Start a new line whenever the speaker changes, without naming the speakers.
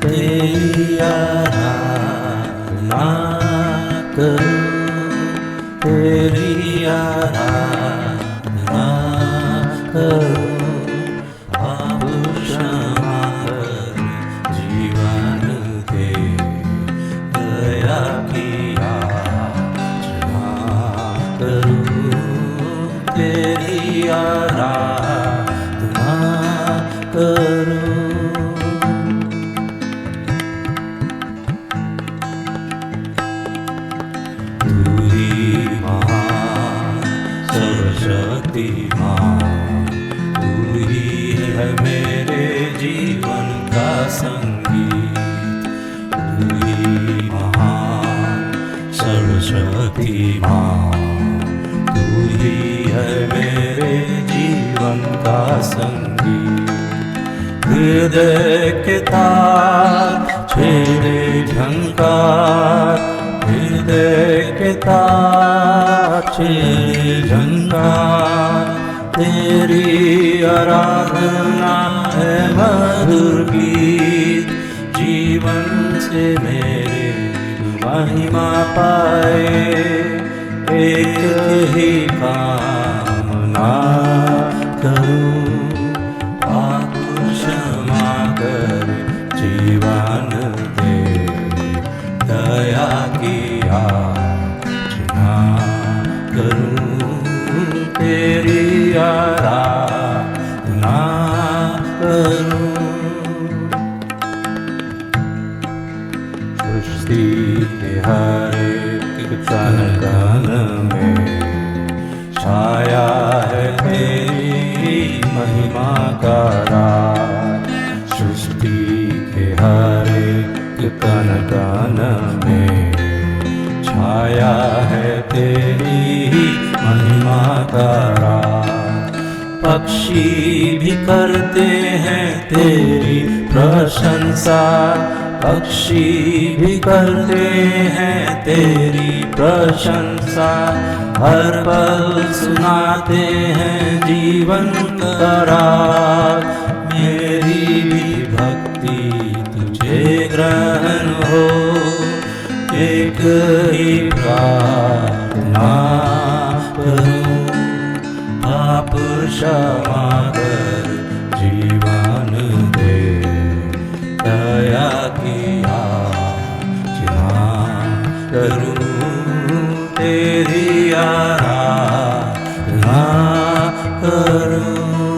तेरी आराधना करूं, तेरी आराधना करूं। पाप क्षमा कर, जीवन दे, दया की याचना करूं, तेरी आराधना करूं। तू ही महान सर्वशक्तिमान, तू ही है मेरे जीवन का संगीत। तू ही महान सर्वशक्तिमान, तू ही है मेरे जीवन का संगीत। हृदय के तार छेड़े झंकार, हृदय के तार छेड़े झंकार। तेरी आराधना है मधुर गीत, जीवन से मेरे महिमा पाए। एक ही कामना करूं, पाप क्षमा कर, जीवन दे, दया की याचना करूं, तेरी आराधना करूं। सृष्टि के हर एक कण कण में छाया है तेरी महिमा का राज। सृष्टि के हर एक कण कण में छाया है तेरी महिमा का राज। पक्षी भी करते हैं तेरी प्रशंसा, पक्षी भी करते हैं तेरी प्रशंसा। हर पल सुनाते हैं जीवन का राग। मेरी भी भक्ति तुझे ग्रहण हो, एक ही प्रार्थना करूं, पाप क्षमा कर, जीवन दे, दया की याचना करूं, तेरी आराधना करूं।